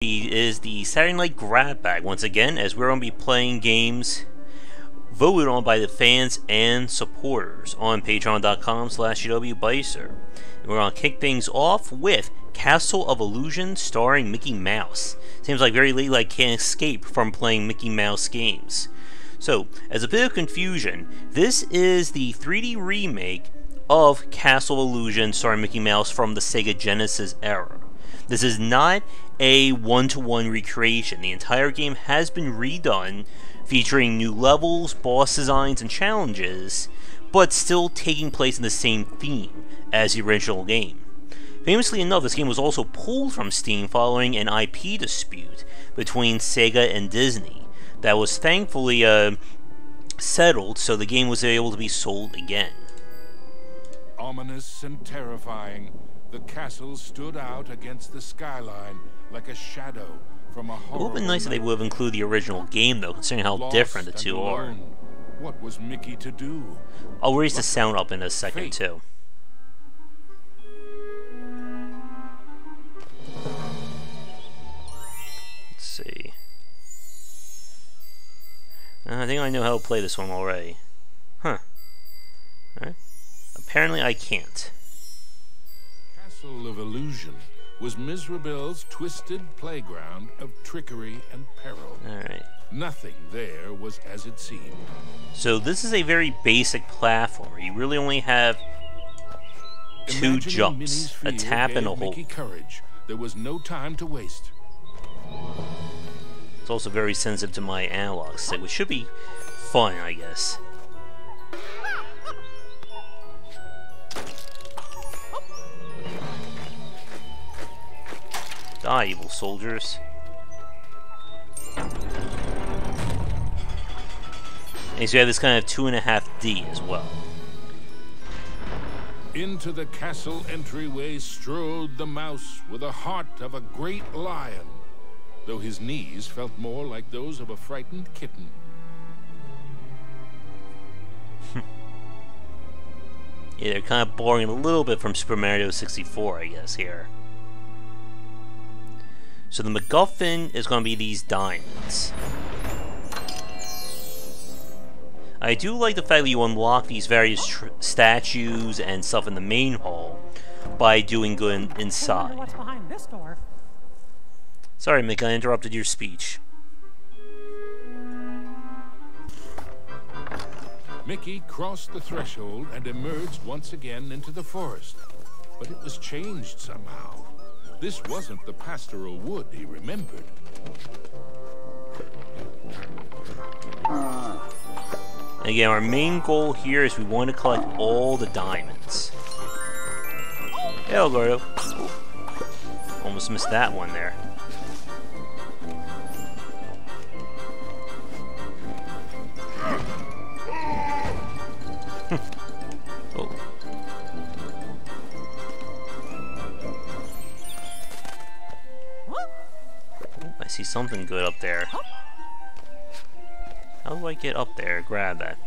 Is the Saturday Night Grab Bag once again, as we're going to be playing games voted on by the fans and supporters on patreon.com/JWBycer. We're going to kick things off with Castle of Illusion starring Mickey Mouse. Seems like very late, like can't escape from playing Mickey Mouse games. So, as a bit of confusion, this is the 3D remake of Castle of Illusion starring Mickey Mouse from the Sega Genesis era. This is not a one-to-one recreation. The entire game has been redone, featuring new levels, boss designs, and challenges, but still taking place in the same theme as the original game. Famously enough, this game was also pulled from Steam following an IP dispute between Sega and Disney that was thankfully settled, so the game was able to be sold again. Ominous and terrifying, the castle stood out against the skyline like a shadow from a horrible. It would have been nice if they would have included the original game, though, considering how different the two are. What was Mickey to do? I'll raise the sound up in a second, too. Let's see. I think I know how to play this one already. Huh. Alright. Apparently I can't. Castle of Illusion was Mizrabel's twisted playground of trickery and peril. Alright. Nothing there was as it seemed. So this is a very basic platformer. You really only have two jumps, a tap and a hold. Mickey courage. There was no time to waste. It's also very sensitive to my analog stick, which should be fun, I guess. Die, evil soldiers. And so you have this kind of 2.5D as well. Into the castle entryway strode the mouse with the heart of a great lion, though his knees felt more like those of a frightened kitten. Yeah, they're kind of borrowing a little bit from Super Mario 64, I guess, here. So the MacGuffin is going to be these diamonds. I do like the fact that you unlock these various statues and stuff in the main hall by doing good inside. I wonder what's behind this door. Sorry, Mick, I interrupted your speech. Mickey crossed the threshold and emerged once again into the forest. But it was changed somehow. This wasn't the pastoral wood he remembered. Again, our main goal here is we want to collect all the diamonds. Hey, Alberto. Almost missed that one there. Oh. I see something good up there. How do I get up there? Grab that.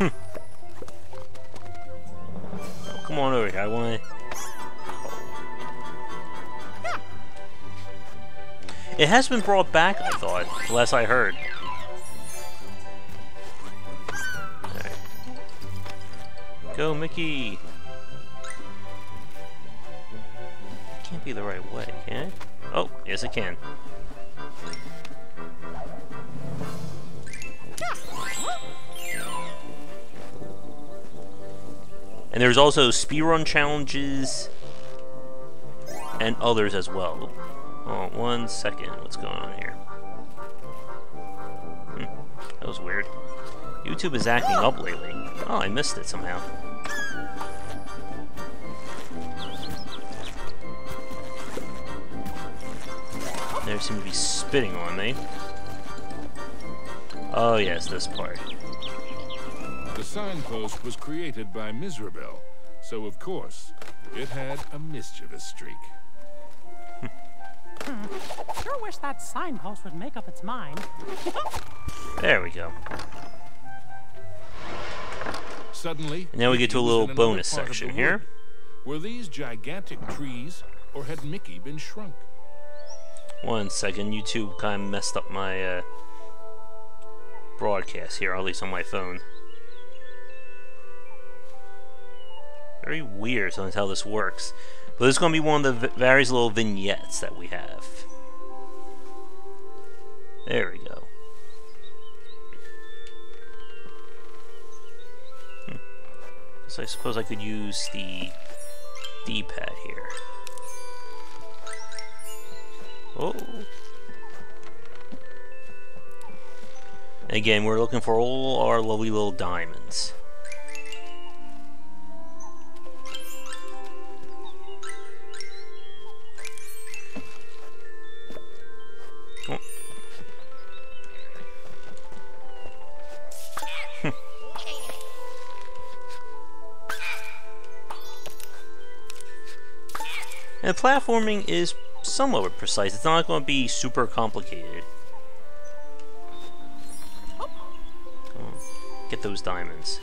Oh, come on over here. I want to... It has been brought back, I thought, last I heard. Alright. Go, Mickey! Can't be the right way, can it? Oh, yes it can. And there's also speedrun challenges and others as well. Oh, 1 second. What's going on here? That was weird. YouTube is acting up lately. Oh, I missed it somehow. They seem to be spitting on me. Oh yes, this part. The signpost was created by Mizrabel, so of course, it had a mischievous streak. Sure wish that signpost would make up its mind. There we go. Suddenly, And now we get to a little bonus section here. Were these gigantic trees, or had Mickey been shrunk? 1 second, YouTube kind of messed up my broadcast here, or at least on my phone. Very weird sometimes how this works. But this is going to be one of the various little vignettes that we have. There we go. So I suppose I could use the D-pad here. Oh. Again, we're looking for all our lovely little diamonds. Oh. And the platforming is somewhat precise. It's not going to be super complicated. Get those diamonds.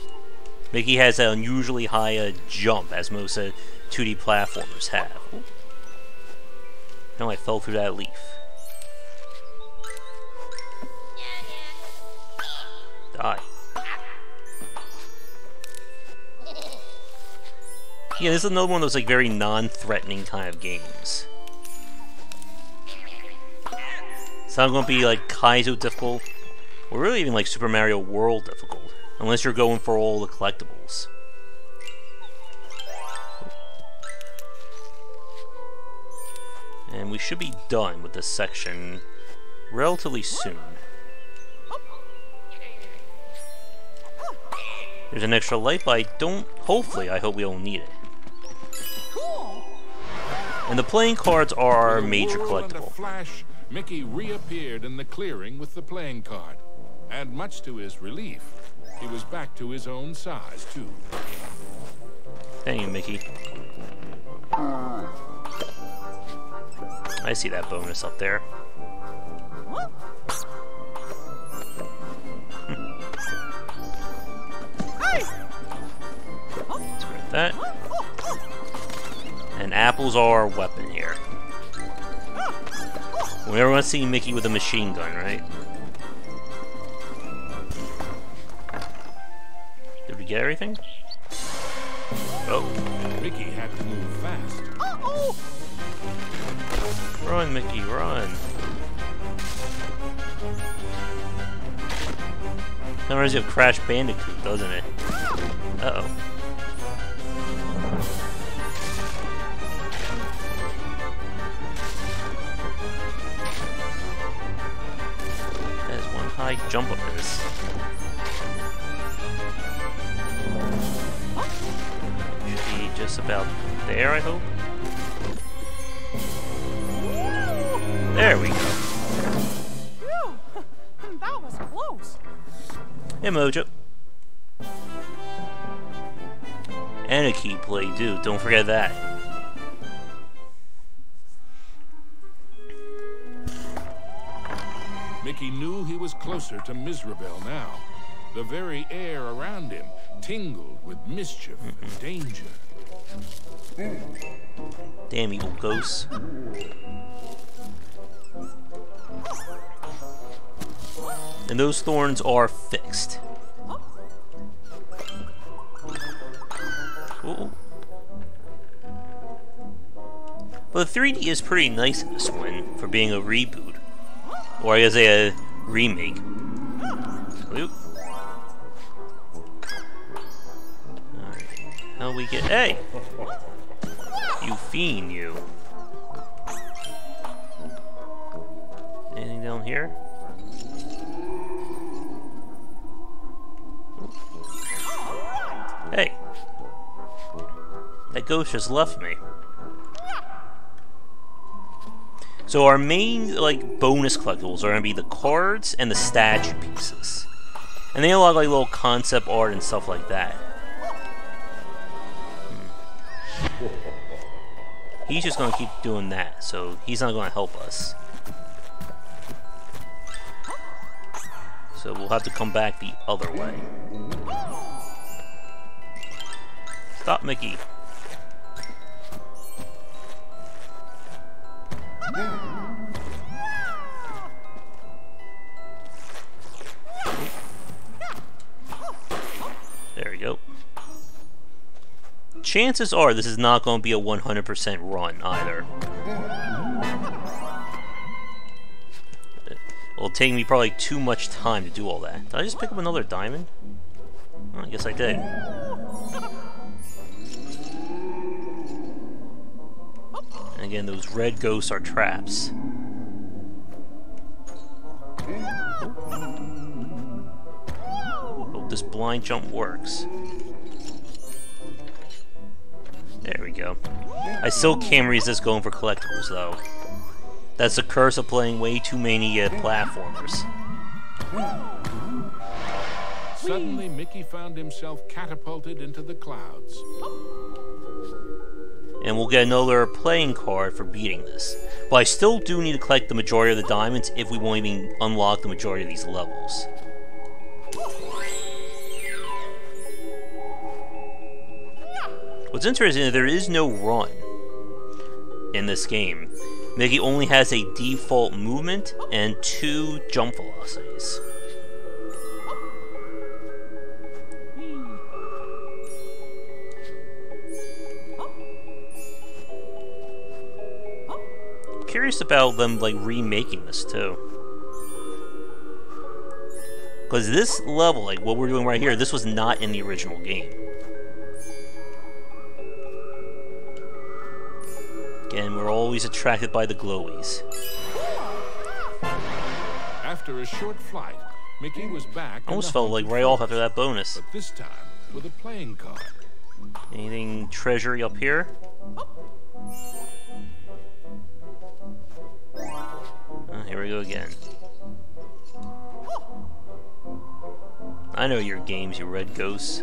Mickey has an unusually high jump, as most 2D platformers have. No, I fell through that leaf. Die. Yeah, this is another one of those like very non-threatening kind of games. It's not going to be like Kaizo difficult, or really even like Super Mario World difficult, unless you're going for all the collectibles. And we should be done with this section relatively soon. There's an extra light, but I hope we don't need it. And the playing cards are our major collectible. Flash, Mickey reappeared in the clearing with the playing card. And much to his relief, he was back to his own size, too. Thank you, Mickey. I see that bonus up there. Let's grab that. And apples are our weapon here. We never want to see Mickey with a machine gun, right? Did we get everything? Oh. Mickey had to move fast. Run, Mickey, run. That reminds you of Crash Bandicoot, doesn't it? Uh-oh. That is one high jump up this. Should be just about there, I hope. There we go. Phew! That was close. Hey, Mojo. And a key play, dude. Don't forget that. Mickey knew he was closer to Mizrabel now. The very air around him tingled with mischief and danger. Damn evil ghosts. And those thorns are fixed. Ooh. But the 3D is pretty nice in this one for being a reboot. Or I guess a remake. Oop. Alright. How we get. Hey! You fiend, you. Anything down here? Hey! That ghost just left me. So our main, like, bonus collectibles are going to be the cards and the statue pieces. And they have a lot of, like, little concept art and stuff like that. He's just going to keep doing that, so he's not going to help us. So we'll have to come back the other way. Stop, Mickey. There we go. Chances are this is not going to be a 100% run either. It'll take me probably too much time to do all that. Did I just pick up another diamond? Oh, I guess I did. And again, those red ghosts are traps. Hope this blind jump works. There we go. I still can't resist going for collectibles, though. That's the curse of playing way too many platformers. Suddenly, Mickey found himself catapulted into the clouds. And we'll get another playing card for beating this. But I still do need to collect the majority of the diamonds if we won't even unlock the majority of these levels. What's interesting is there is no run in this game. Mickey only has a default movement and 2 jump velocities. I'm curious about them like remaking this too. Because this level, like what we're doing right here, this was not in the original game. And we're always attracted by the glowies. After a short flight, Mickey was back. Almost felt like right off after that bonus. But this time with a playing card. Anything treasury up here? Here we go again. I know your games, you red ghosts.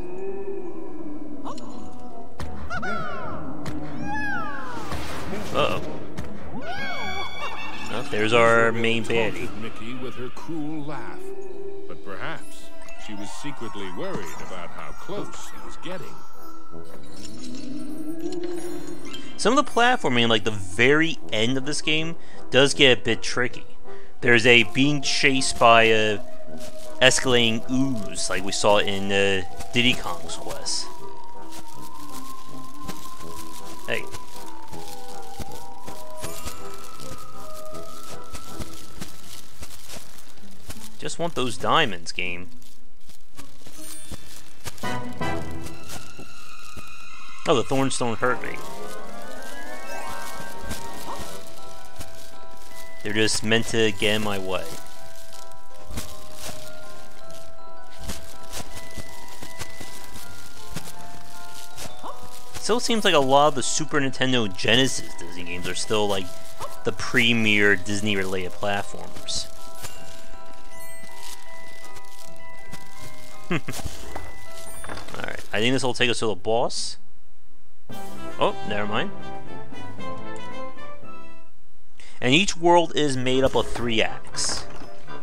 Uh-oh. Oh, there's our main baddie. Mickey with her cruel laugh, but perhaps she was secretly worried about how close he was getting. Some of the platforming, like the very end of this game, does get a bit tricky. There's a being chased by a escalating ooze, like we saw in Diddy Kong's Quest. Hey. Just want those diamonds, game. Oh, the thorns don't hurt me. They're just meant to get in my way. Still seems like a lot of the Super Nintendo Genesis Disney games are still like the premier Disney-related platformers. Alright, I think this will take us to the boss. Oh, never mind. And each world is made up of 3 acts.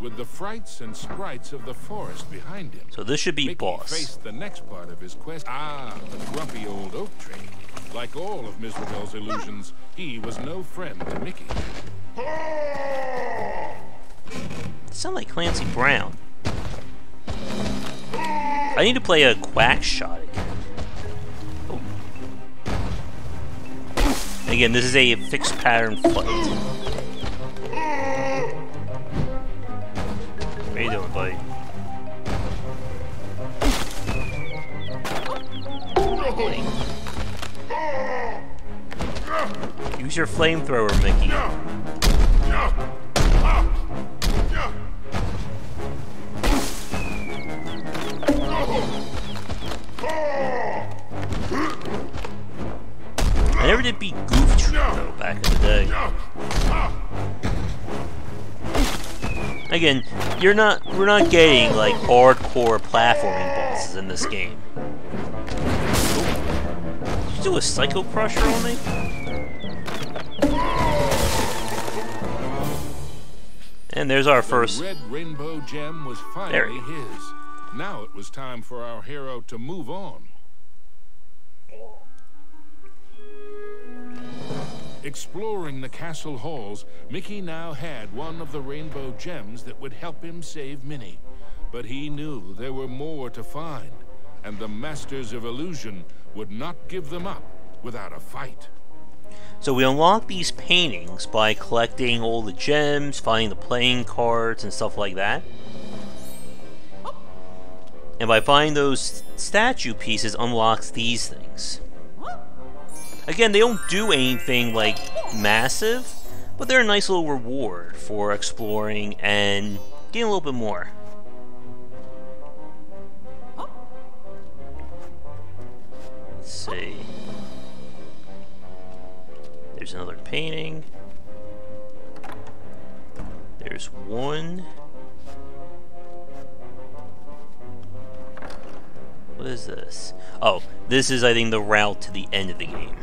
With the frights and sprites of the forest behind him. So this should be Mickey boss. faced the next part of his quest. Ah, the grumpy old oak tree. Like all of Mistletoe's illusions, he was no friend to Mickey. Sound like Clancy Brown. I need to play a quack shot again. Oh. Again, this is a fixed pattern fight. What are you doing, buddy? Use your flamethrower, Mickey. I never did beat Goof Troop though back in the day. Again, we're not getting like hardcore platforming bosses in this game. Did you do a Psycho Crusher on me? And there's our first. The red rainbow gem was finally his. Now it was time for our hero to move on. Exploring the castle halls, Mickey now had one of the rainbow gems that would help him save Minnie. But he knew there were more to find, and the Masters of Illusion would not give them up without a fight. So we unlock these paintings by collecting all the gems, finding the playing cards, and stuff like that. And by finding those statue pieces unlocks these things. Again, they don't do anything like massive, but they're a nice little reward for exploring and getting a little bit more. Let's see. There's another painting. There's one. What is this? Oh, this is, I think, the route to the end of the game.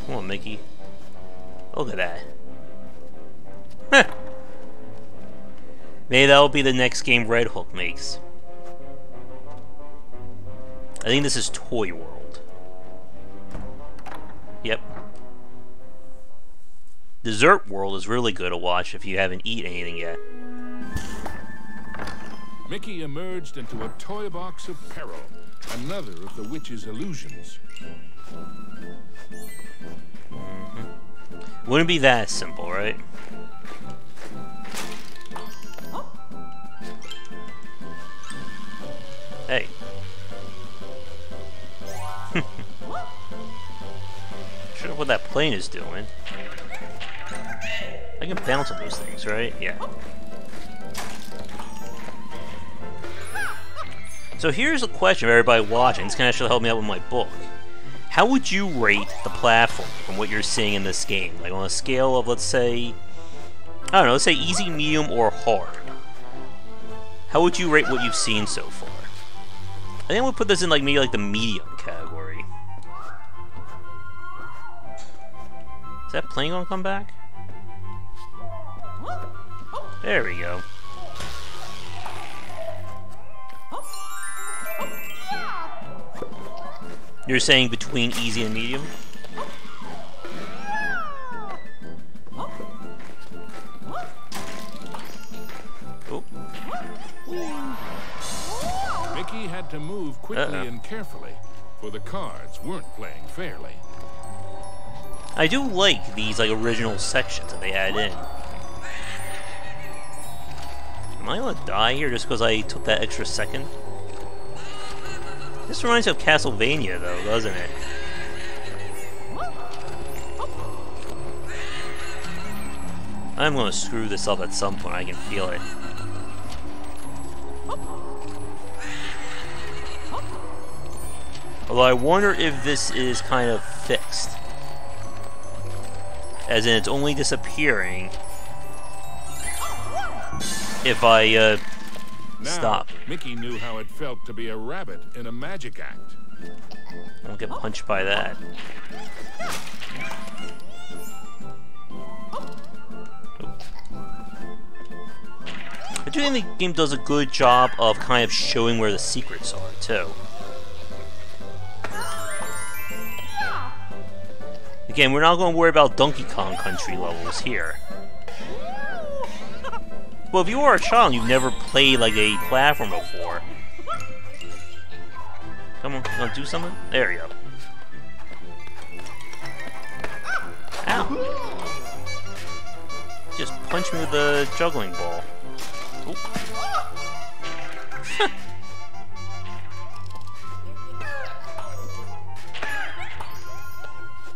Come on, Mickey. Look at that. Heh. Maybe that'll be the next game Red Hook makes. I think this is Toy World. Yep. Dessert World is really good to watch if you haven't eaten anything yet. Mickey emerged into a toy box of peril, another of the witch's illusions. Wouldn't be that simple, right? Hey. Sure what that plane is doing. I can bounce on those things, right? Yeah. So here's a question for everybody watching. This can actually help me out with my book. How would you rate the platform from what you're seeing in this game? Like on a scale of, let's say, I don't know, let's say easy, medium, or hard. How would you rate what you've seen so far? I think I would put this in like maybe like the medium category. Is that plane gonna come back? There we go. You're saying between easy and medium? Oh. Mickey had to move quickly and carefully, for the cards weren't playing fairly. I do like these like original sections that they add in. Am I gonna die here just because I took that extra second? This reminds me of Castlevania, though, doesn't it? I'm gonna screw this up at some point, I can feel it. Although I wonder if this is kind of fixed. As in, it's only disappearing if I, stop. Mickey knew how it felt to be a rabbit in a magic act. I won't get punched by that. I do think the game does a good job of kind of showing where the secrets are, too. Again, we're not going to worry about Donkey Kong Country levels here. Well, if you are a child and you've never played like a platform before, come on, you want to do something? There you go. Ow! Just punch me with the juggling ball.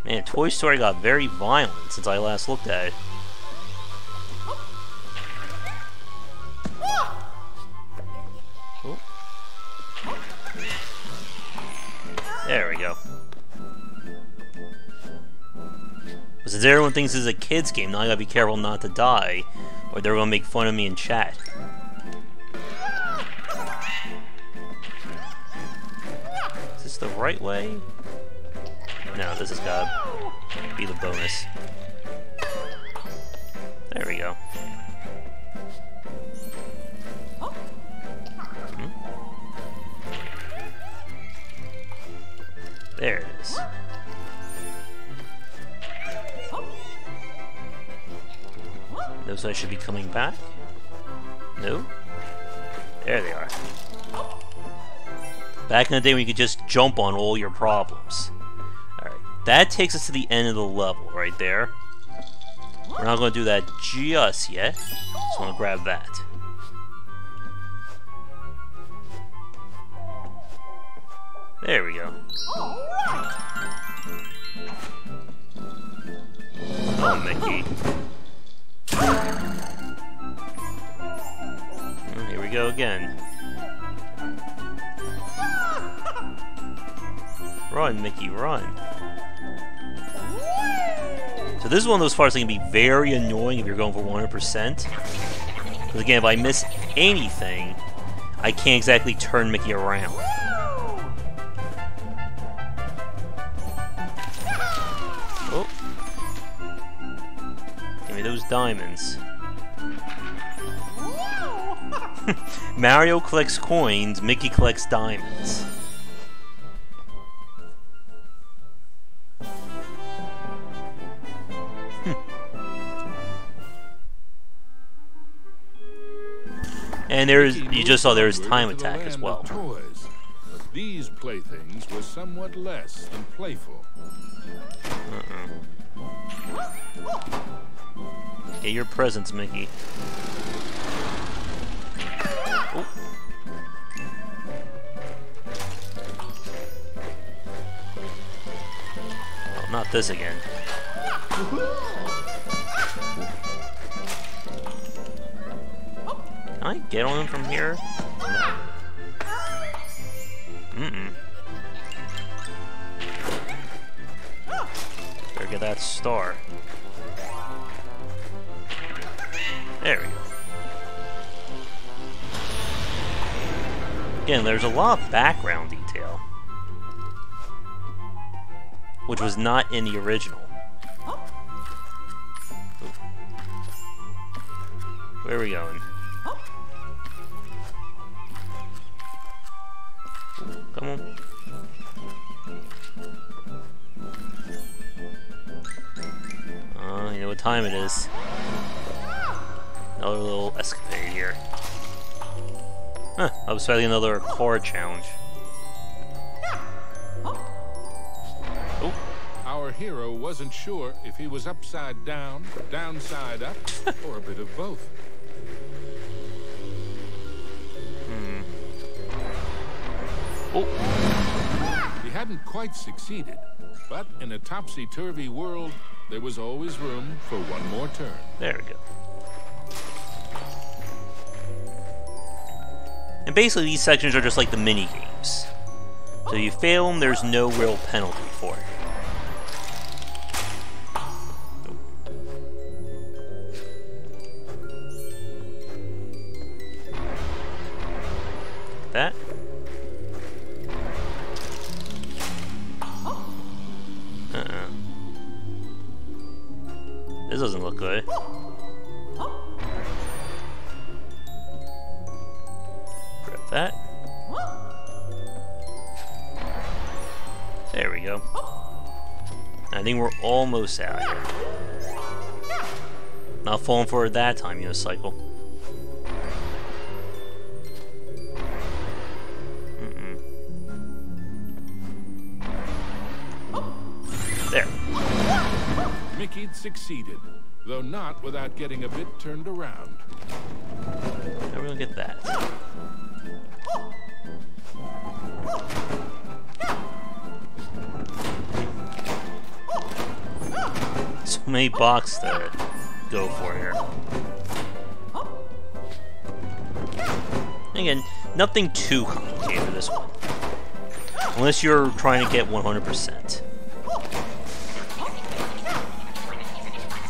Man, Toy Story got very violent since I last looked at it. There we go. But since everyone thinks this is a kid's game, now I gotta be careful not to die, or they're gonna make fun of me in chat. Is this the right way? No, this has gotta be the bonus. There we go. There it is. Those guys should be coming back. No? There they are. Back in the day when you could just jump on all your problems. Alright, that takes us to the end of the level right there. We're not going to do that just yet. Just want to grab that. There we go. Oh, Mickey. Here we go again. Run, Mickey, run. So this is one of those parts that can be very annoying if you're going for 100%. Because again, if I miss anything, I can't exactly turn Mickey around. Oh. Give me those diamonds. Mario collects coins, Mickey collects diamonds. And there's, you just saw there's time attack as well. Toys. But these playthings were somewhat less than playful. Get your presents, Mickey. Oh. Oh, not this again. Can I get on him from here? No. Better get that star. There we go. Again, there's a lot of background detail, which was not in the original. Where are we going? Come on. You know what time it is. Another little escapade here. Huh, I was fighting another card challenge. Oh. Our hero wasn't sure if he was upside down, downside up, or a bit of both. Oh. He hadn't quite succeeded, but in a topsy-turvy world, there was always room for one more turn. There we go. And basically these sections are just like the mini-games. So if you fail them, there's no real penalty for it. That. This doesn't look good. Grab that. There we go. I think we're almost out here. Not falling for it that time, unicycle. There. Mickey'd succeeded, though not without getting a bit turned around. How are we gonna get that? So many blocks to go for here. Again, nothing too complicated for this one. Unless you're trying to get 100%.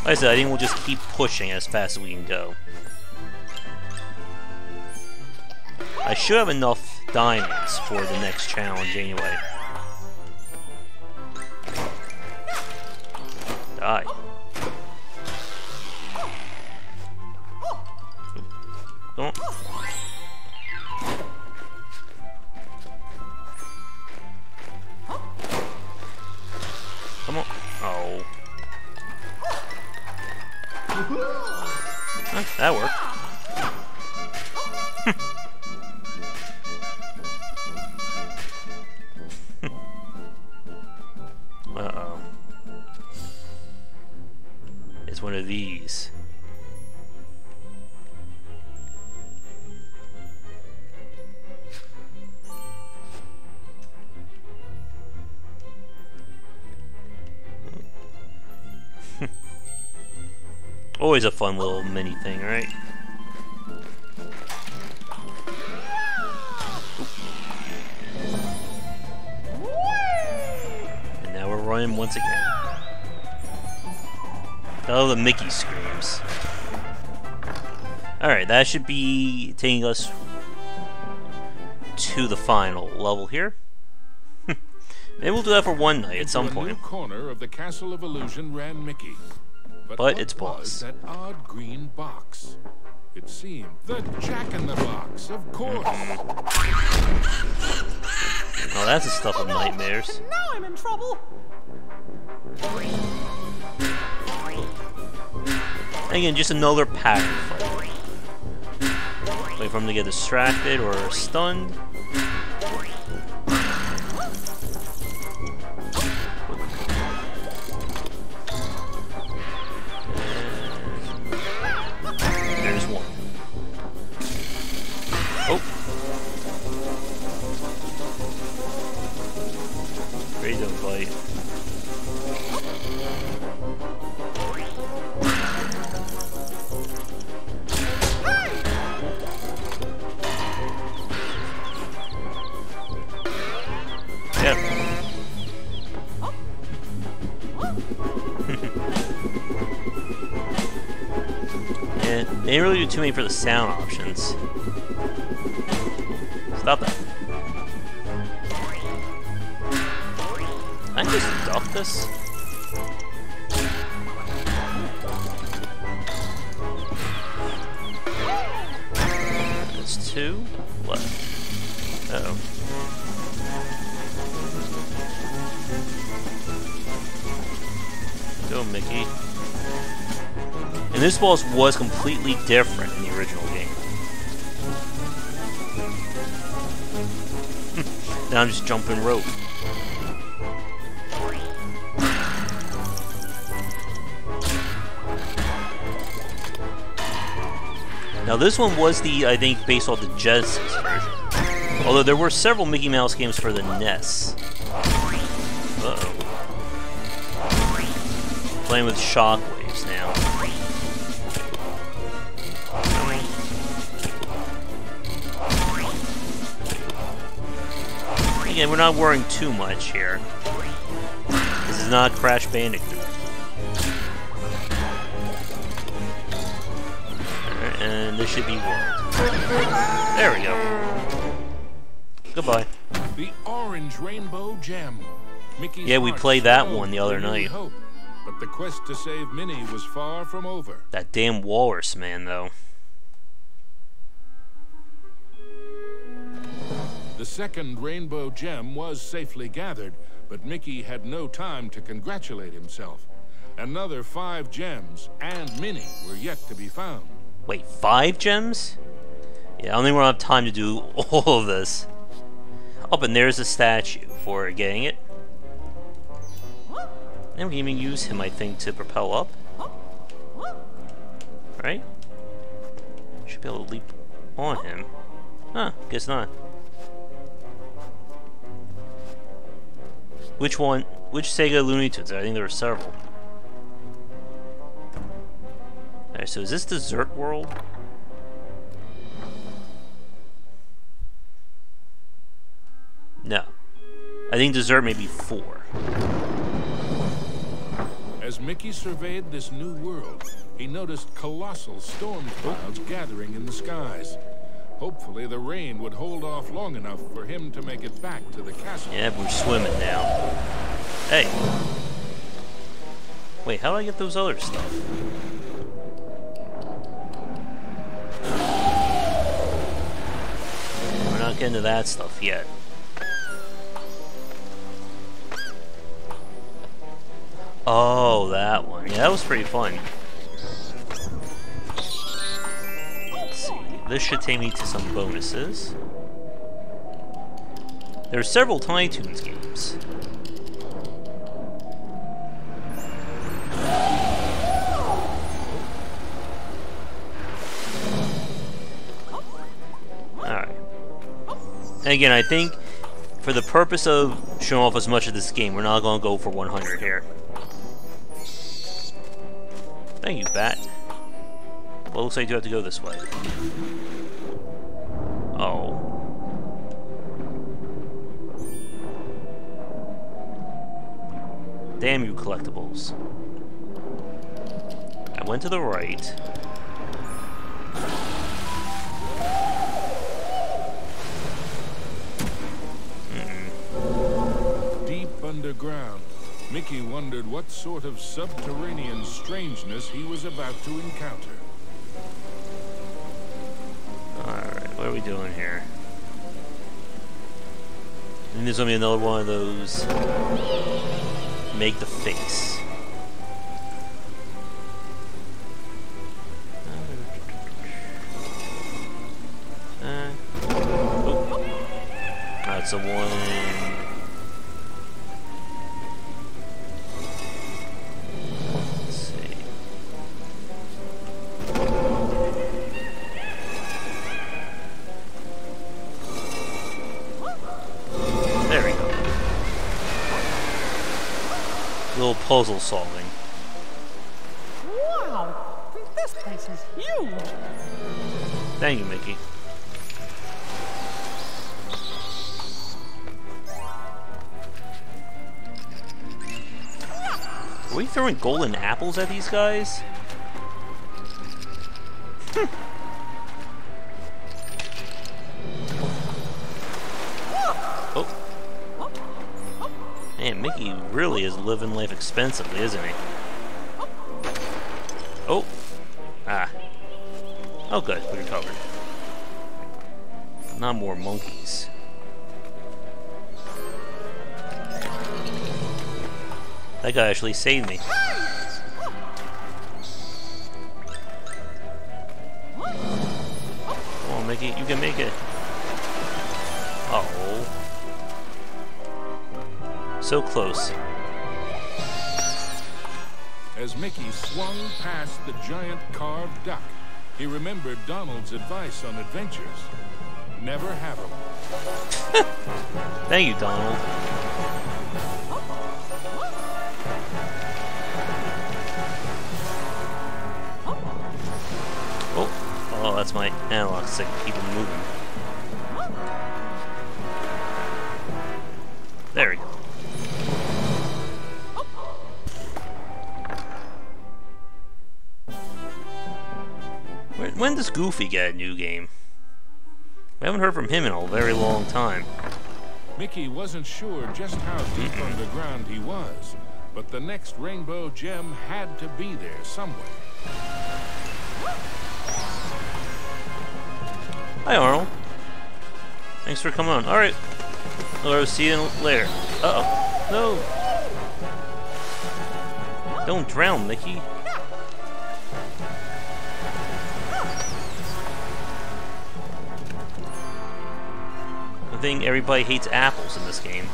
Like I said, I think we'll just keep pushing as fast as we can go. I should have enough diamonds for the next challenge anyway. Die. Don't. That worked. Uh-oh. It's one of these. Always a fun little mini thing, right? And now we're running once again. Oh, the Mickey screams. Alright, that should be taking us to the final level here. Maybe we'll do that for one night at some point. Into a new corner of the Castle of Illusion ran Mickey. But it's boss. That odd green box. It seemed the Jack-in-the-Box, of course. Oh, that's the stuff of nightmares. Now I'm in trouble. And again, just another pattern fight. Wait for him to get distracted or stunned. There's one. Oh. Ready to fight. Yep. Yeah, they didn't really do too many for the sound options. Stop that. I just duck this? That's two left. Uh-oh. Go, Mickey. And this boss was completely different in the original game. Now I'm just jumping rope. Now this one was the, I think, based off the Genesis version. Although there were several Mickey Mouse games for the NES. Uh-oh. Playing with shockwaves now. Again, we're not worrying too much here. This is not Crash Bandicoot. Alright, and this should be world. There we go. Goodbye. The orange rainbow gem. Mickey's Yeah, we heart played that swelled one the other with new night. hope, but the quest to save Minnie was far from over. That damn walrus man, though. The second rainbow gem was safely gathered, but Mickey had no time to congratulate himself. Another 5 gems and Minnie were yet to be found. Wait, 5 gems? Yeah, I don't think we're gonna have time to do all of this. Oh, and there's a statue for getting it. And we can even use him, I think, to propel up. Right? Should be able to leap on him. Huh, guess not. Which one? Which Sega Looney Tunes? I think there were several. Alright, so is this Dessert World? No. I think Dessert may be 4. As Mickey surveyed this new world, he noticed colossal storm clouds gathering in the skies. Hopefully the rain would hold off long enough for him to make it back to the castle. Yeah, we're swimming now. Hey. Wait, how do I get those other stuff? We're not getting to that stuff yet. Oh, that one. Yeah, that was pretty fun. This should take me to some bonuses. There are several Tiny Toons games. Alright. And again, I think for the purpose of showing off as much of this game, we're not going to go for 100 here. Thank you, Bat. Well, looks like you have to go this way. Oh. Damn you, collectibles. I went to the right. Deep underground, Mickey wondered what sort of subterranean strangeness he was about to encounter. Alright, what are we doing here? I think there's gonna be another one of those make the face. Oh. That's the one. Let's see. There we go. Little puzzle solving. Wow! This place is huge! Thank you, Mickey. Are we throwing golden apples at these guys? Oh. Man, Mickey really is living life expensively, isn't he? Oh. Ah. Oh good, we recovered. Not more monkeys. That guy actually saved me. Come on, Mickey, you can make it. Uh-oh. So close. As Mickey swung past the giant carved duck, he remembered Donald's advice on adventures. Never have them. Thank you, Donald. Oh, that's my analog stick. Keep it moving. There we go. When does Goofy get a new game? We haven't heard from him in a very long time. Mickey wasn't sure just how deep underground he was, but the next rainbow gem had to be there somewhere. Hi, Arnold. Thanks for coming on. Alright. I'll see you later. Uh-oh. No. Don't drown, Mickey. I think everybody hates apples in this game.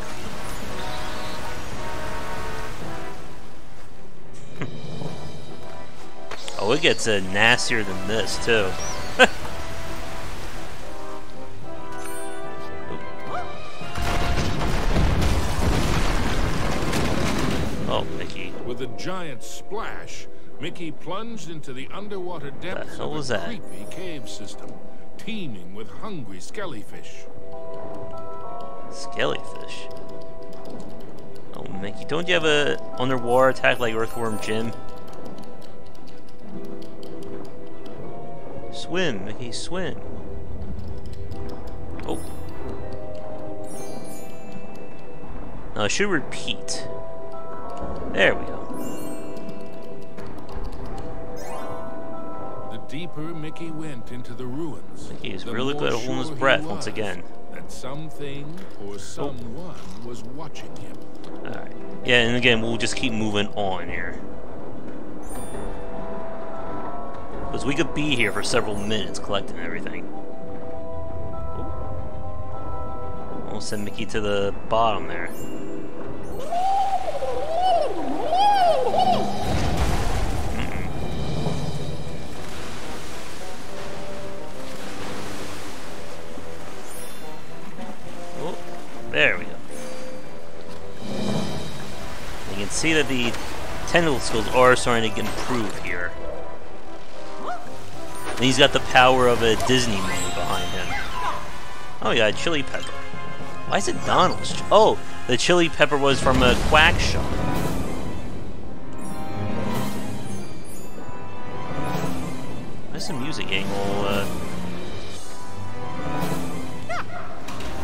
Oh, it gets nastier than this, too. With a giant splash, Mickey plunged into the underwater depths of a creepy cave system, teeming with hungry skellyfish. Skellyfish? Oh, Mickey, don't you have a underwater attack like Earthworm Jim? Swim, Mickey, swim. Oh. Now I should repeat. There we go. The deeper Mickey went into the ruins, Mickey is really good at holding his breath once again. That something or someone was watching him. Alright. Yeah, and again, we'll just keep moving on here. Because we could be here for several minutes collecting everything. We'll send Mickey to the bottom there. Oh, there we go. You can see that the tentacle skills are starting to improve here. And he's got the power of a Disney movie behind him. Oh yeah, chili pepper. Why is it Donald's? Oh, the chili pepper was from a quack shop. Why's the music getting all,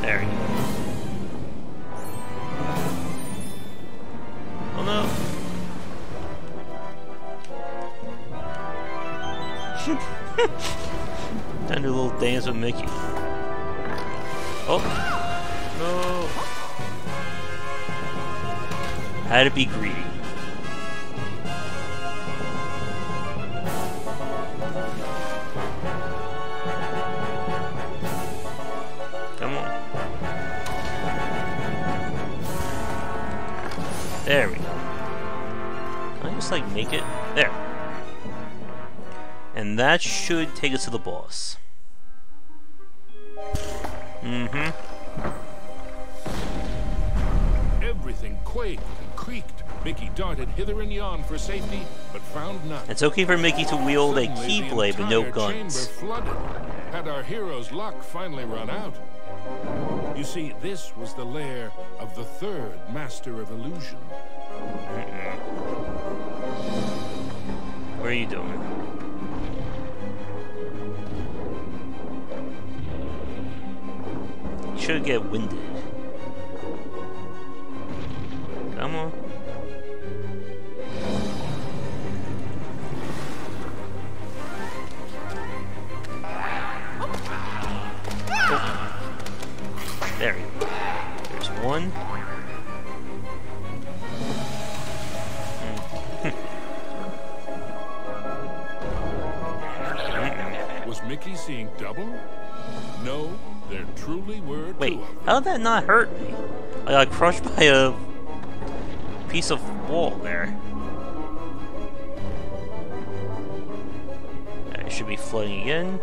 There we go. Oh no. Time to do a little dance with Mickey. Oh. No. Had to be greedy. Come on. There we go. Can I just like make it? There. And that should take us to the boss. Mm-hmm. Everything quaked and creaked. Mickey darted hither and yon for safety, but found none. It's okay for Mickey to wield a Suddenly, keyblade but no guns. The entire chamber flooded. Had our hero's luck finally run out? You see, this was the lair of the third Master of Illusion. What are you doing? You should get winded. Come on. Oh. There we go. There's one. Was Mickey seeing double? No, there truly were Wait, two of them. how did that not hurt me? I got crushed by a piece of wall there. It should be flooding again.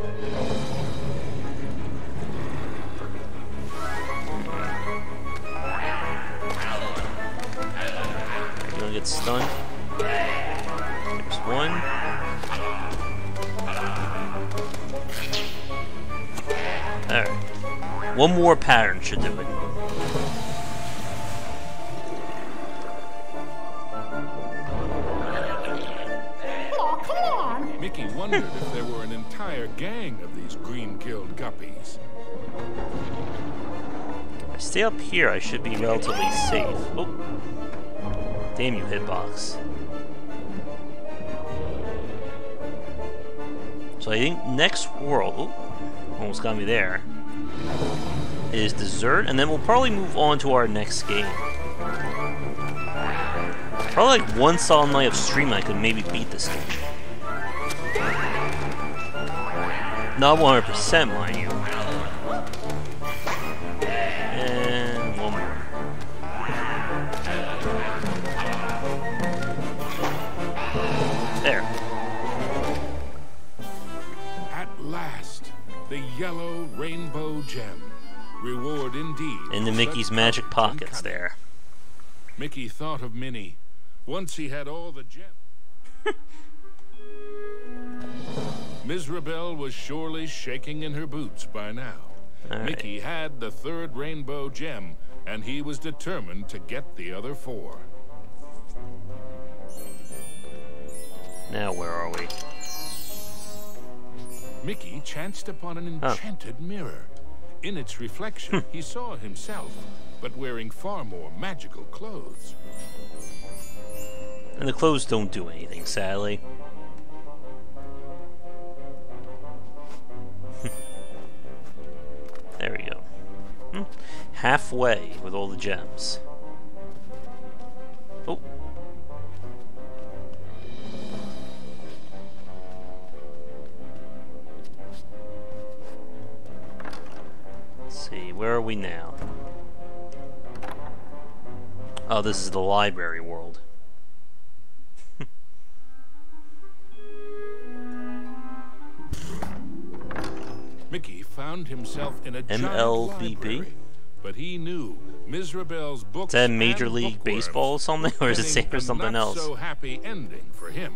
You're gonna get stunned. There's one. Alright. One more pattern should do it. Oh, come on! Mickey wondered if there were an entire gang of these green-killed guppies. If I stay up here, I should be relatively safe. Oh. Damn you, hitbox. So I think next world, oh, almost got me there, is dessert, and then we'll probably move on to our next game. Probably like one solid night of stream I could maybe beat this game. Not 100%, mind you. And one more. There. At last, the yellow rainbow gem. Reward indeed. Into Mickey's magic pockets there. Mickey thought of Minnie. Once he had all the gems. Ms. Rebel was surely shaking in her boots by now. All Mickey right. had the third rainbow gem, and he was determined to get the other four. Now where are we? Mickey chanced upon an enchanted mirror. In its reflection, he saw himself, but wearing far more magical clothes. And the clothes don't do anything, sadly. There we go. Halfway with all the gems. Oh. we now? Oh, this is the library world. Mickey found himself in a giant library, but he knew Mizrabel's books. Is that Major and League bookworms Baseball or something, or is it safe for something else? Not so happy ending for him.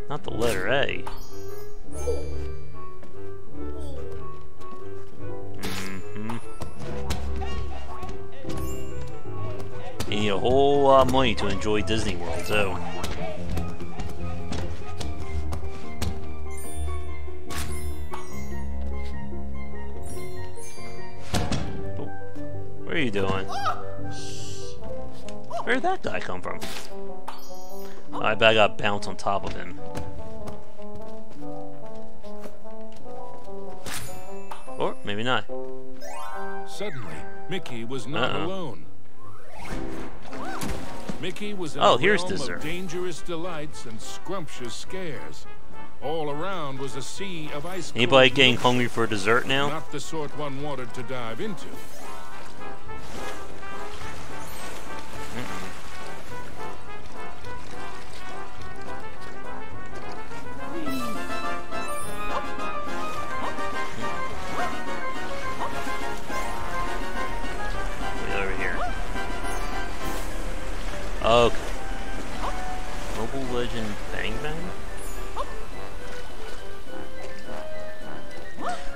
Not the letter A. You need a whole lot of money to enjoy Disney World, too. What are you doing? Where did that guy come from? I bet I got bounced on top of him. Or maybe not. Suddenly, Mickey was not alone. Mickey was in here's a realm dessert. of dangerous delights and scrumptious scares. All around was a sea of ice. Anybody getting hungry for dessert now? Not the sort one wanted to dive into. Okay. Mobile Legend Bang Bang?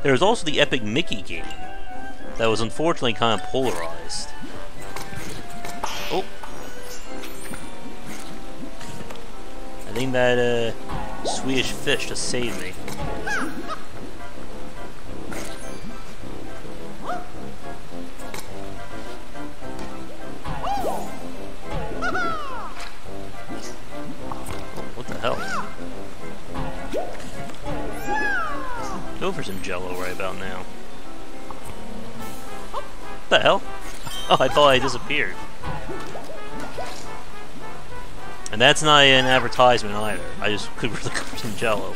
There was also the Epic Mickey game that was unfortunately kind of polarized. Oh. I think that Swedish fish just saved me. Go for some Jello right about now. What the hell? Oh, I thought I disappeared. And that's not an advertisement either. I just could really go for some Jello.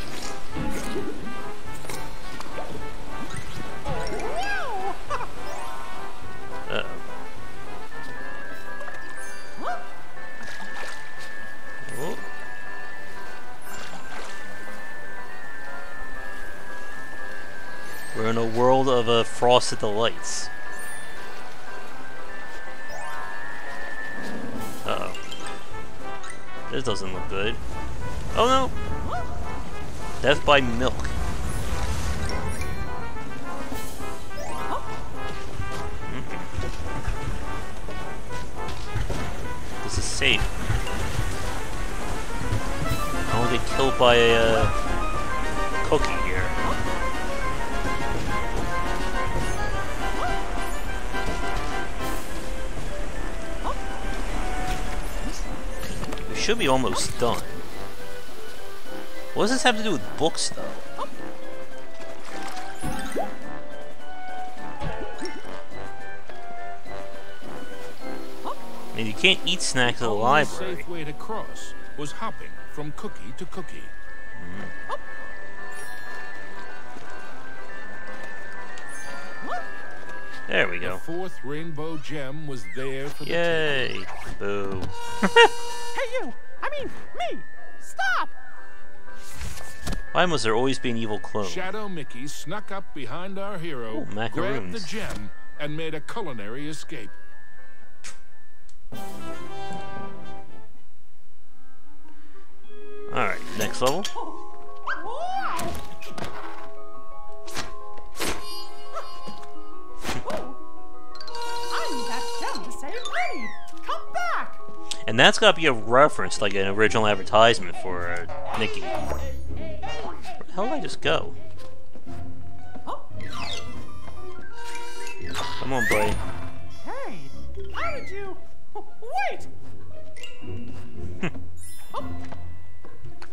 Uh-oh. Oh. We're in a world of frosted delights. Uh-oh. This doesn't look good. Oh no! Death by milk. This is safe. I don't get killed by a cookie here. Should be almost done. What does this have to do with books, though? I mean, you can't eat snacks at the library. The safe way to cross was hopping from cookie to cookie. There we go. The fourth rainbow gem was there for the Yay! Boo. Hey you! I mean, me! Stop! Why must there always be an evil clone? Shadow Mickey snuck up behind our hero, Ooh, grabbed macaroons. the gem, and made a culinary escape. Alright, next level. And that's got to be a reference, like an original advertisement for Mickey. Where the hell did I just go? Come on, buddy. Hey, how did you... Wait!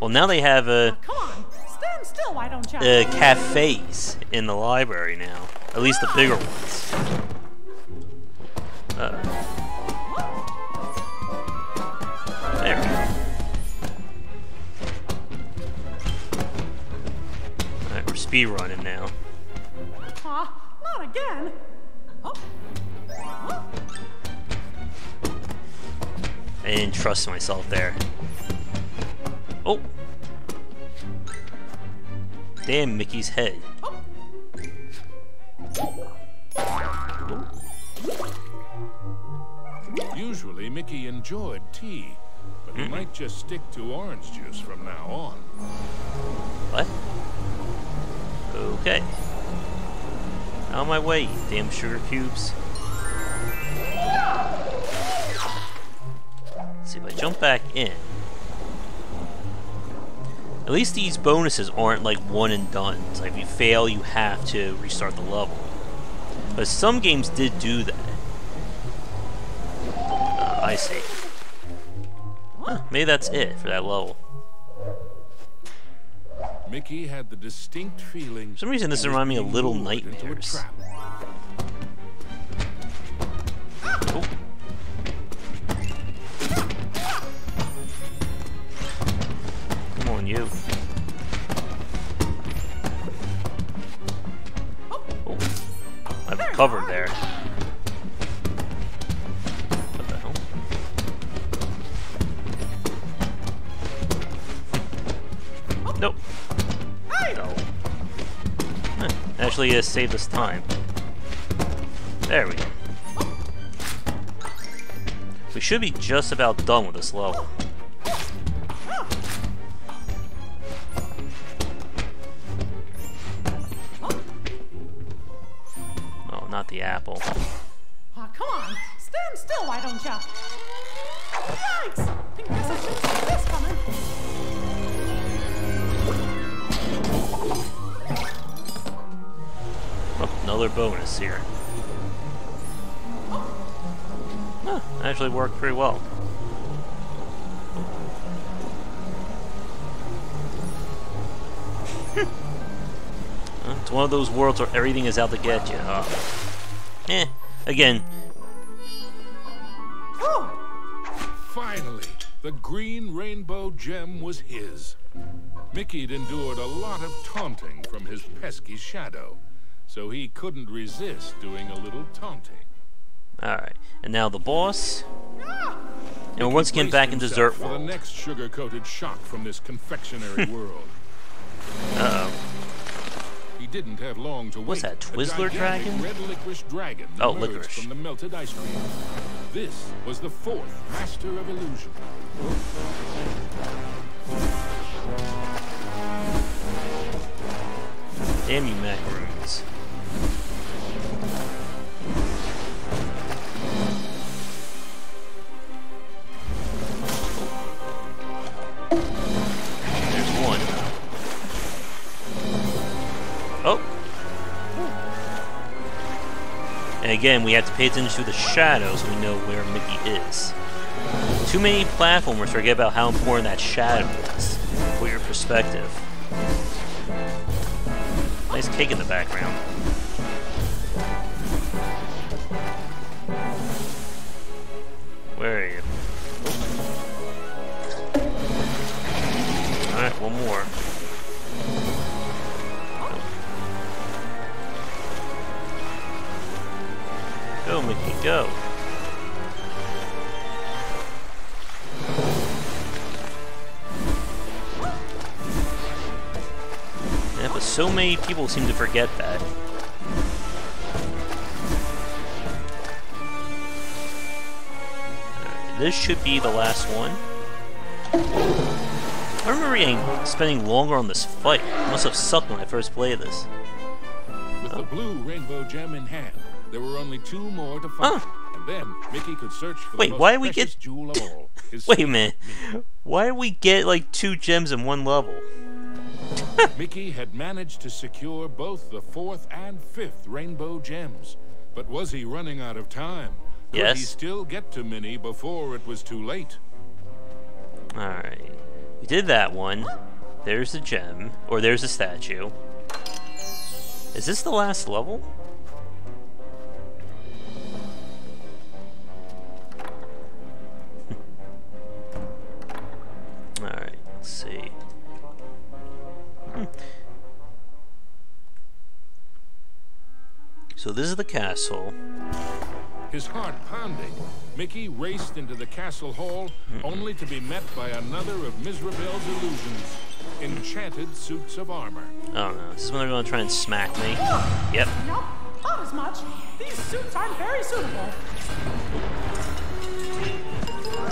Well, now they have Come on, stand still, why don't you? cafes in the library now. At least the bigger ones. There we go. Alright, we're speedrunning now. I didn't trust myself there. Oh! Damn Mickey's head. Usually Mickey enjoyed tea, but he might just stick to orange juice from now on. What? Okay. Out of my way, you damn sugar cubes. Let's see if I jump back in. At least these bonuses aren't like one and done. It's like if you fail, you have to restart the level. But some games did do that. I see. Huh, maybe that's it for that level. Mickey had the distinct feeling. For some reason, this reminds me of Little Nightmares. Oh. Come on, you. Oh. I've covered there. What the hell? Nope. No. Huh. Actually, saved us time. There we go. We should be just about done with this level. Oh, not the apple. Aw, come on. Stand still, why don't ya? Yikes! I guess I shouldn't see this coming. Oh, another bonus here. Huh, actually worked pretty well. It's one of those worlds where everything is out to get you. Again. Finally, the green rainbow gem was his. Mickey'd endured a lot of taunting from his pesky shadow, so he couldn't resist doing a little taunting. Alright, and now the boss. And we're once again back in Dessert for the World. next sugar-coated shock from this confectionery world. Uh-oh. He didn't have long to wait. What's that, Twizzler A gigantic dragon? red licorice dragon Oh, emerged licorice. from the melted ice cream. This was the fourth Master of Illusion. Damn you, macaroons. There's one. Oh! And again, we have to pay attention to the shadows so we know where Mickey is. Too many platformers forget about how important that shadow is for your perspective. Nice cake in the background. Where are you? Alright, one more. Go, Mickey, go. Yeah, but so many people seem to forget that. Alright, this should be the last one. I remember spending longer on this fight. It must have sucked when I first played this. With the blue rainbow gem in hand, there were only two more to find. And then Mickey could search for the most why did we precious get... jewel of all. His Wait a minute. Why did we get like 2 gems in one level? Mickey had managed to secure both the 4th and 5th rainbow gems. But was he running out of time? Could Yes. he still get to Minnie before it was too late? Alright. We did that one. There's the gem. Or there's the statue. Is this the last level? Alright, let's see. So this is the castle. His heart pounding, Mickey raced into the castle hall, only to be met by another of Mizrabel's illusions. Enchanted suits of armor. Oh no, this is when they're going to try and smack me. Yep. Nope, not as much. These suits aren't very suitable.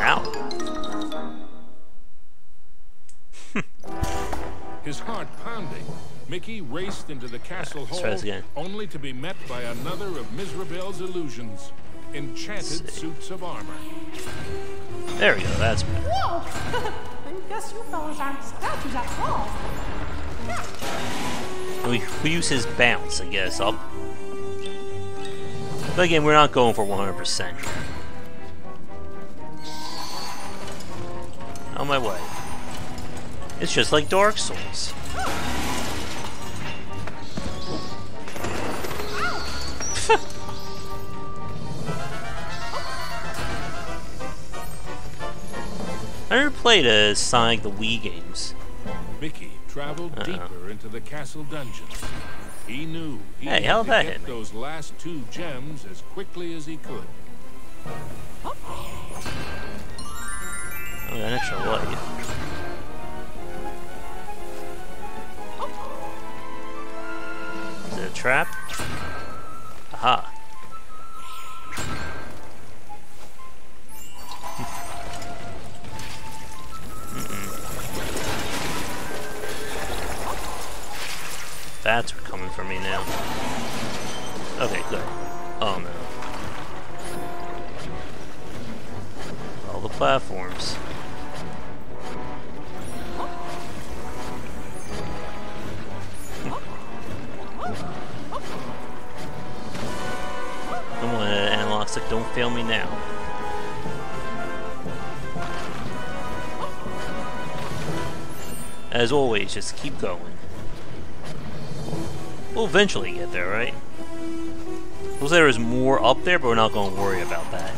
Ow. His heart pounding, Mickey raced into the castle hall, only to be met by another of Mizrabel's illusions. Enchanted suits of armor. There we go, that's better. Whoa! I guess you fellas aren't statues after all. We use his bounce, I guess. But again, we're not going for 100% here. On my way. It's just like Dark Souls. I never played a Sonic the Wii games. Mickey traveled deeper into the castle dungeons. He knew he had to get those last 2 gems as quickly as he could. Oh, an extra light. Is it a trap? Aha. Bats are coming for me now. Okay, good. Oh no. All the platforms. Come on, analog stick, don't fail me now. As always, just keep going. We'll eventually get there, right? Looks like there is more up there, but we're not going to worry about that.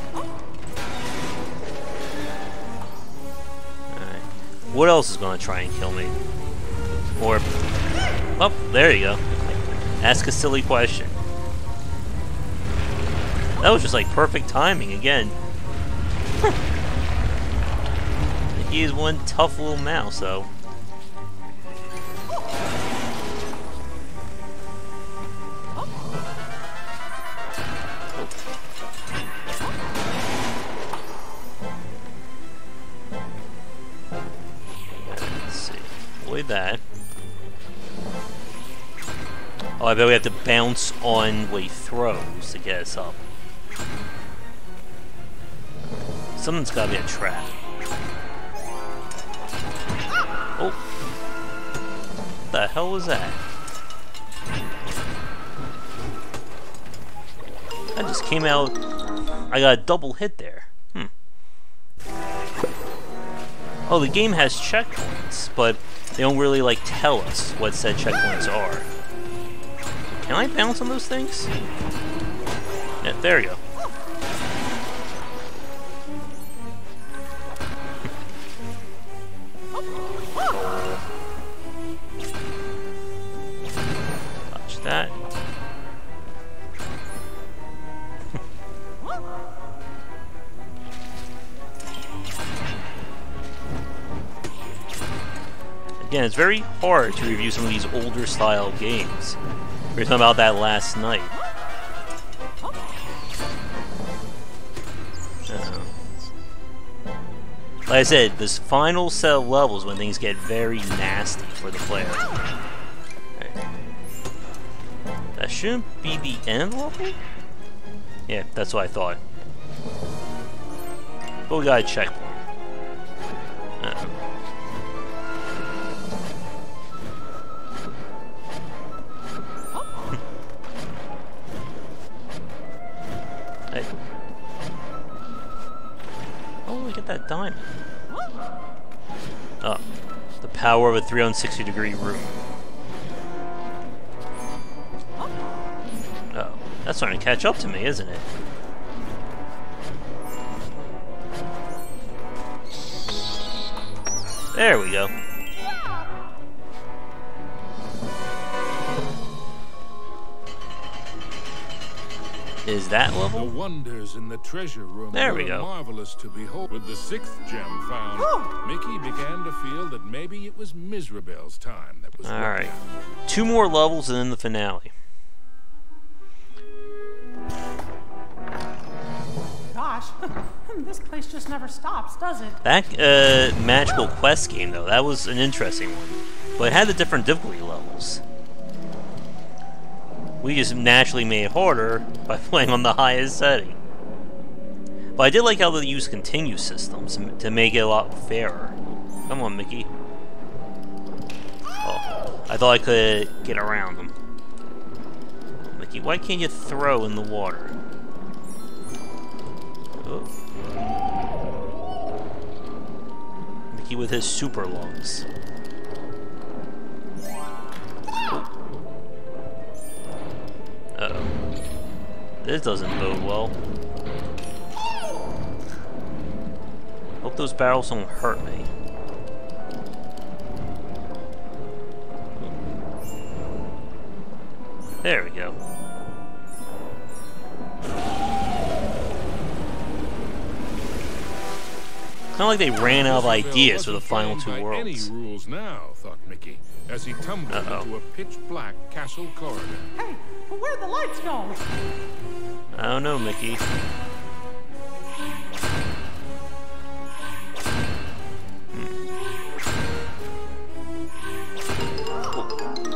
Alright. What else is going to try and kill me? Or... Oh, there you go. Ask a silly question. That was just like perfect timing again. He is one tough little mouse, though. That. Oh, I bet we have to bounce on way throws to get us up. Something's gotta be a trap. Oh. What the hell was that? I just came out. I got a double hit there. Oh, the game has checkpoints, but they don't really, like, tell us what said checkpoints are. Can I bounce on those things? Yeah, there we go. Watch that. Again, it's very hard to review some of these older style games. We were talking about that last night. Like I said, this final set of levels when things get very nasty for the player. Right. That shouldn't be the end level? Yeah, that's what I thought. But we got a checkpoint. That diamond. Oh, the power of a 360-degree room. Oh, that's starting to catch up to me, isn't it? There we go. is that The level? wonders in the treasure room There we were go. marvelous to behold. With the 6th gem found, Mickey began to feel that maybe it was Mizrabel's time that was Alright. running. 2 more levels and then the finale. Gosh, this place just never stops, does it? That Magical Quest game, though, that was an interesting one. But it had the different difficulty levels. We just naturally made it harder by playing on the highest setting. But I did like how they use continue systems to make it a lot fairer. Come on, Mickey. Oh, I thought I could get around them. Mickey, why can't you throw in the water? Oh. Mickey with his super lungs. Uh-oh. This doesn't bode well. Hope those barrels don't hurt me. There we go. Kind of like they ran out of ideas for the final 2 worlds. Any rules now, thought Mickey, as he tumbled into a pitch-black castle corridor. Hey, where'd the lights go? I don't know, Mickey.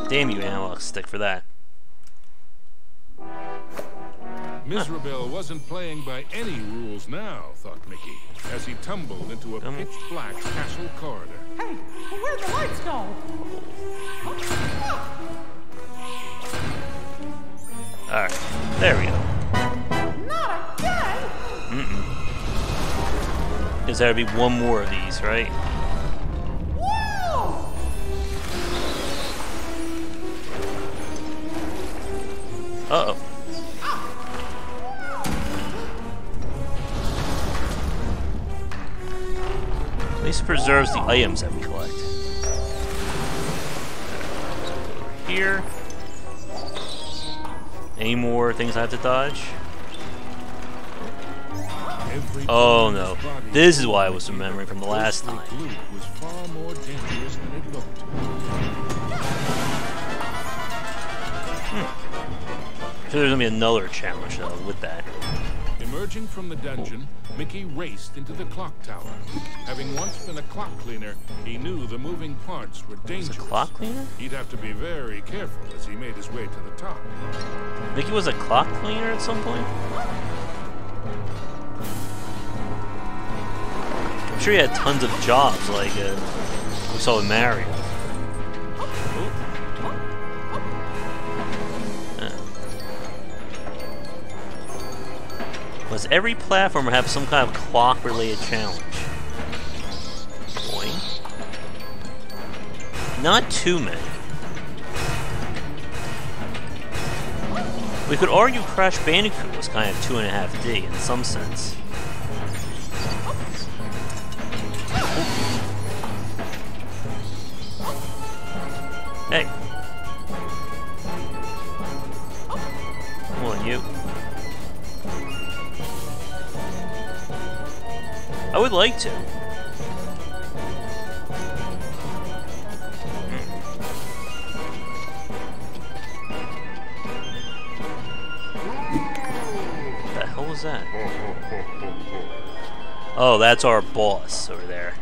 Damn you, analog stick, for that. Mizrabel wasn't playing by any rules now, thought Mickey, as he tumbled into a pitch-black castle corridor. Hey, where'd the lights go? Alright, there we go. Not again! Guess there'd be 1 more of these, right? Whoa! Uh-oh. At least it preserves the items that we collect. Here. Any more things I have to dodge? Oh no. This is why I was remembering from the last time. Was far more dangerous than it looked. So there's gonna be another challenge though with that. Emerging from the dungeon, Mickey raced into the clock tower. Having once been a clock cleaner, he knew the moving parts were dangerous. Was a clock cleaner? He'd have to be very careful as he made his way to the top. Mickey was a clock cleaner at some point? I'm sure he had tons of jobs like we saw with Mario. Does every platformer have some kind of clock-related challenge? Boy. Not too many. We could argue Crash Bandicoot was kind of 2.5D in some sense. Hey. Come on, you. I would like to. What the hell was that? Oh, that's our boss over there.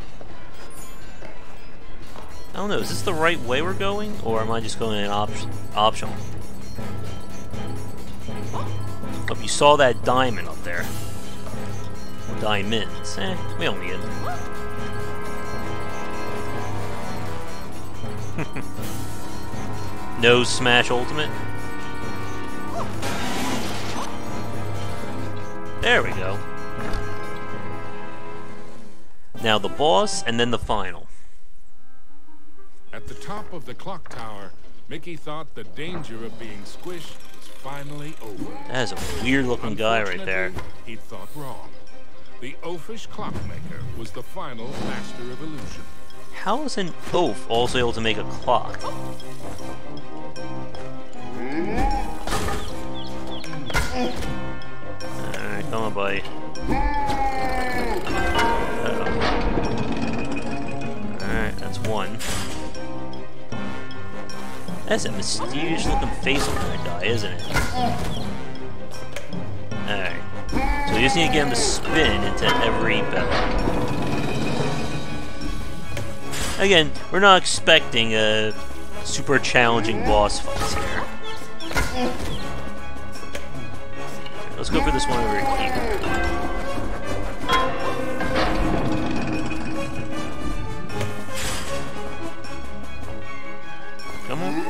I don't know, is this the right way we're going? Or am I just going in optional? Oh, you saw that diamond up there. Diamonds. We don't need it. No Smash Ultimate. There we go. Now the boss, and then the final. At the top of the clock tower, Mickey thought the danger of being squished was finally over. That is a weird-looking guy right there. Unfortunately, he'd thought wrong. The oafish clockmaker was the final master of illusion. How is an oaf also able to make a clock? Come on, buddy. Alright, that's one. That's a mysterious looking face on that guy, isn't it? Alright. So we just need to get him to spin into every bell. Again, we're not expecting a super challenging boss fights here. Let's go for this one over here. Come on.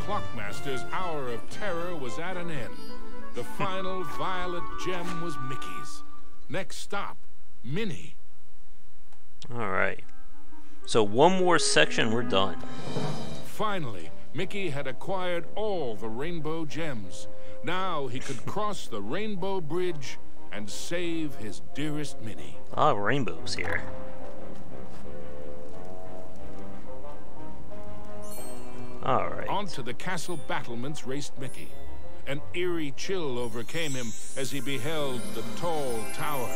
Clockmaster's hour of terror was at an end. The final violet gem was Mickey's. Next stop, Minnie. Alright. So one more section, we're done. Finally, Mickey had acquired all the rainbow gems. Now he could cross the rainbow bridge and save his dearest Minnie. A lot of rainbows here. Alright. Onto the castle battlements raced Mickey. An eerie chill overcame him as he beheld the tall tower.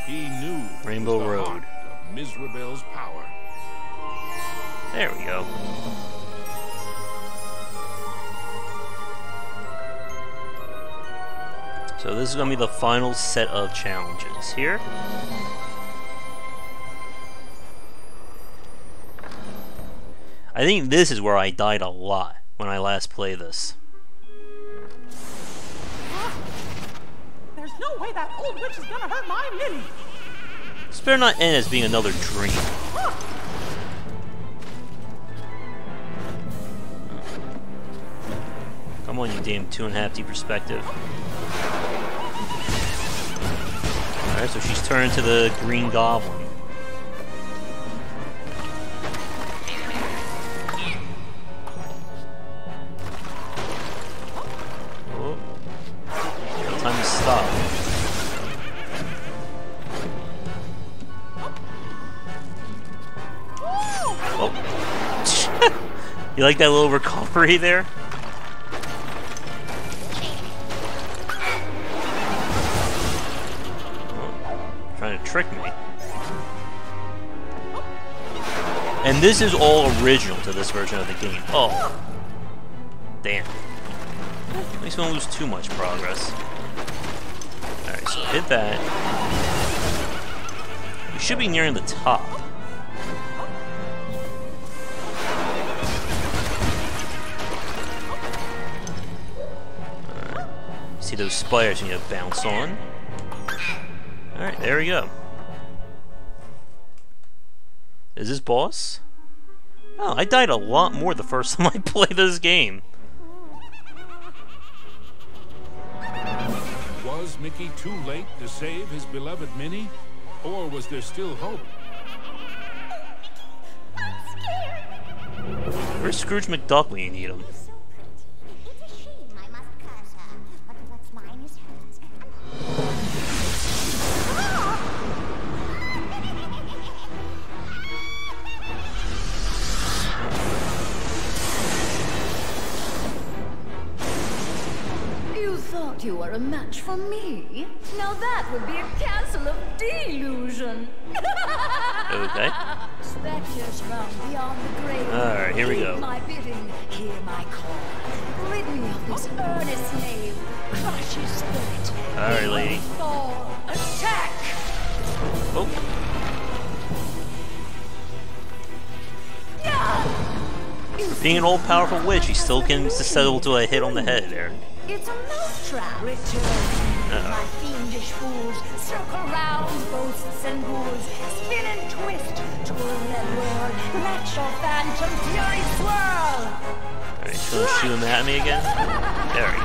He knew Rainbow it was the Road. heart of Mizrabel's power. There we go. So this is going to be the final set of challenges here. I think this is where I died a lot when I last played this. There's no way that old witch is gonna hurt my Minnie. This better not end as being another dream. Come on, you damn 2.5D perspective. Alright, so she's turned to the Green Goblin. Oh. No time to stop. Oh. You like that little recovery there? Trying to trick me. And this is all original to this version of the game. Oh. Damn. At least we don't lose too much progress. Alright, so hit that. We should be nearing the top. Alright. See those spiders you need to bounce on. Alright, there we go. Is this boss? Oh, I died a lot more the first time I played this game. Was Mickey too late to save his beloved Minnie? Or was there still hope? I'm scared. Where's Scrooge McDuck when you need him? So pretty. It's a shame I must curse her, but what's mine is hers. You thought you were a match for me? Now that would be a castle of delusion. Okay. Spectres from beyond the grave. Alright, here we go. Heed my bidding, hear my call. Rid me of this earnest knave. Crush his spirit. Alright, lady. Fall. Attack! Oh. Being an all-powerful witch, he still can settle to a hit on the head there. It's a mousetrap. Return, my fiendish fools. Circle round, ghosts and ghouls. Spin and twist, twirl and whirl. Let your phantom fury swirl. Alright, she's gonna shoot him at me again. There we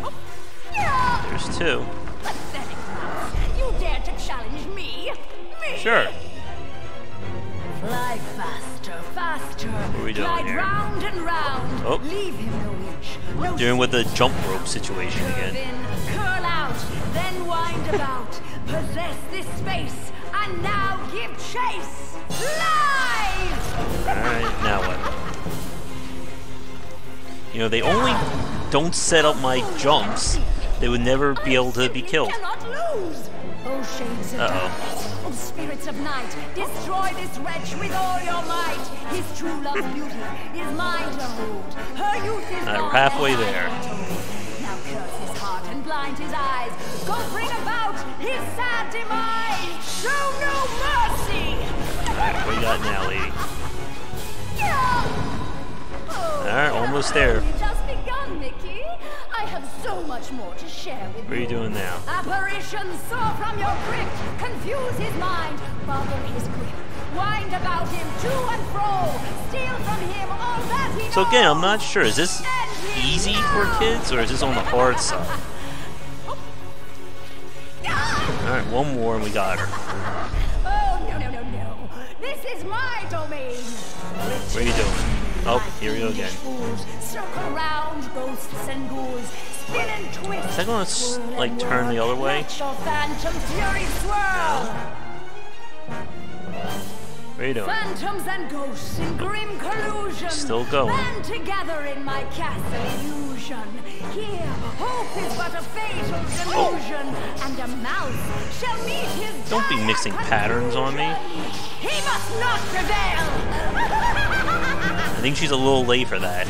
go. There's two. me? Sure. Fly faster, faster. What are we doing Glide here? round and round. Oh. Leave him no inch. No Doing with the jump rope situation curve again. in, curl out, then wind about. Possess this space, and now give chase. Live! Alright, now what? You know, they only don't set up my jumps. They would never be able to be killed. Cannot lose. Oh, shades of darkness, oh spirits of night, destroy this wretch with all your might. His true love's beauty is mine to hold. Her youth is We're gone, halfway and I there. am told. Now curse his heart and blind his eyes. Go bring about his sad demise. Show no mercy. Alright, what do you got now, lady? Oh, Alright, almost there. We've just begun, Mickey. I have so much more to share with you. What are you doing now? Apparitions soar from your grip, confuse his mind, boggle his grip, wind about him to and fro, steal from him all that he knows. So again, I'm not sure. Is this End him easy now. for kids, or is this on the hard side? Alright, one more and we got her. Oh, no, no, no, no. This is my domain. What are you doing? Oh, here we go again. Fools, circle round, ghosts and ghouls, spin and twist. Is that gonna, swirl like, and turn the whirl, other way? let your phantom fury swirl. What are you doing? Phantoms and ghosts in grim collusion. Still going. Band together in my castle illusion. Here, hope is but a fatal delusion, and a mouse shall meet his Don't be dire mixing patterns on me. conclusion. He must not prevail. I think she's a little late for that.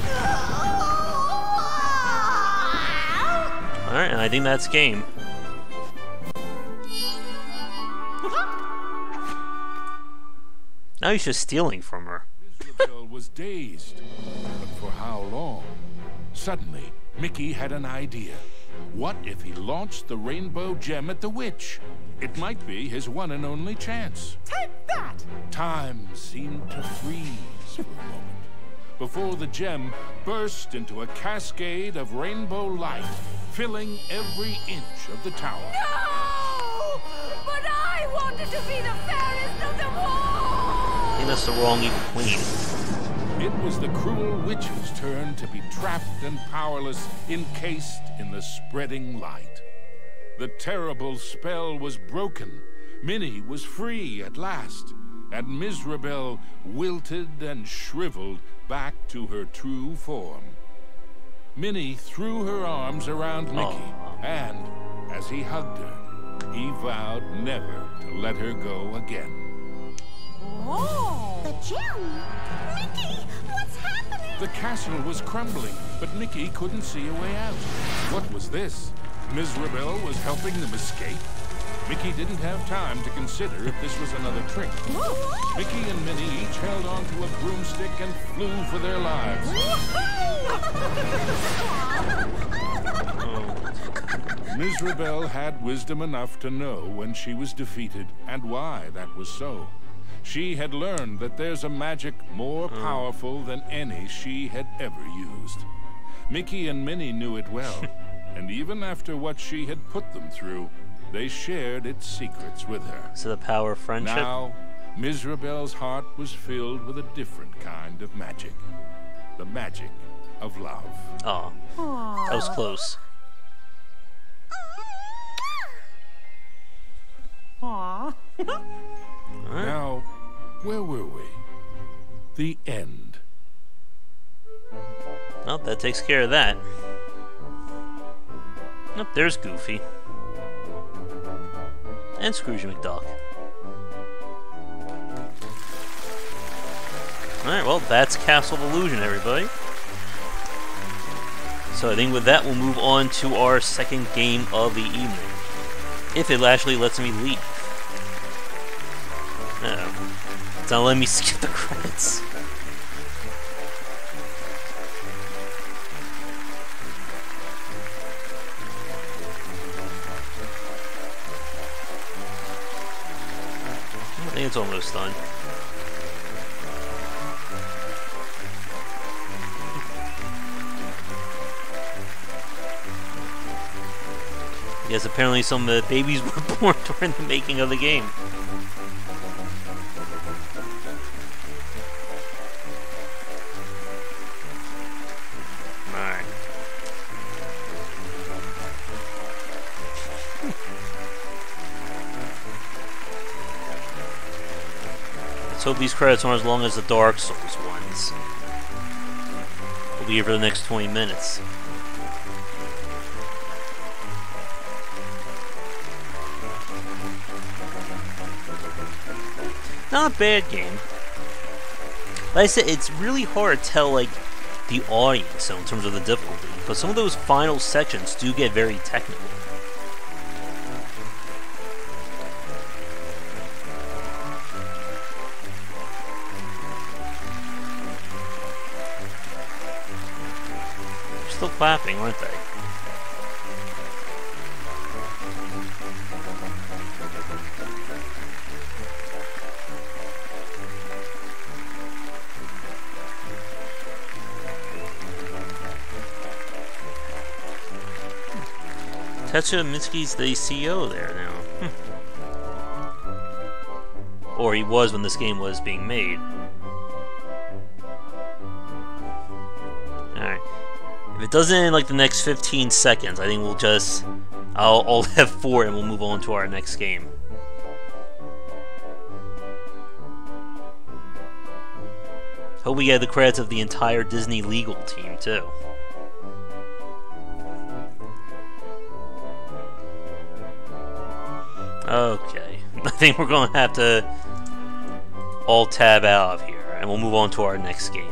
Alright, and I think that's game. Now he's just stealing from her. Isabel was dazed. But for how long? Suddenly, Mickey had an idea. What if he launched the rainbow gem at the witch? It might be his one and only chance. Take that! Time seemed to freeze for a moment before the gem burst into a cascade of rainbow light, filling every inch of the tower. No! But I wanted to be the fairest of them all! I think that's the wrong evil queen. It was the cruel witch's turn to be trapped and powerless, encased in the spreading light. The terrible spell was broken. Minnie was free at last, and Mizrabel wilted and shriveled back to her true form. Minnie threw her arms around Mickey, and as he hugged her, he vowed never to let her go again. Oh! The gem? Mickey, what's happening? The castle was crumbling, but Mickey couldn't see a way out. What was this? Mizrabel was helping them escape? Mickey didn't have time to consider if this was another trick. Mickey and Minnie each held onto a broomstick and flew for their lives. Mizrabel had wisdom enough to know when she was defeated and why that was so. She had learned that there's a magic more powerful than any she had ever used. Mickey and Minnie knew it well, and even after what she had put them through, they shared its secrets with her. So the power of friendship? Now, Mizrabel's heart was filled with a different kind of magic. The magic of love. Oh, that was close. Aw. Now, where were we? The end. Well, that takes care of that. Nope, there's Goofy. And Scrooge McDuck. Alright, well, that's Castle of Illusion, everybody. So I think with that, we'll move on to our second game of the evening. If it actually lets me leave. It's not letting me skip the credits. I think it's almost done. Yes, apparently some babies were born during the making of the game. Alright. Let's hope these credits aren't as long as the Dark Souls ones. We'll be here for the next 20 minutes. Not a bad game. Like I said, it's really hard to tell, like, the audience, so in terms of the difficulty, because some of those final sections do get very technical. They're still clapping, aren't they? Tetsuya Mitsuki's the CEO there now. Or he was when this game was being made. Alright. If it doesn't end in like the next 15 seconds, I think we'll just... I'll have 4 and we'll move on to our next game. Hope we get the credits of the entire Disney legal team too. Okay, I think we're going to have to all tab out of here, and we'll move on to our next game.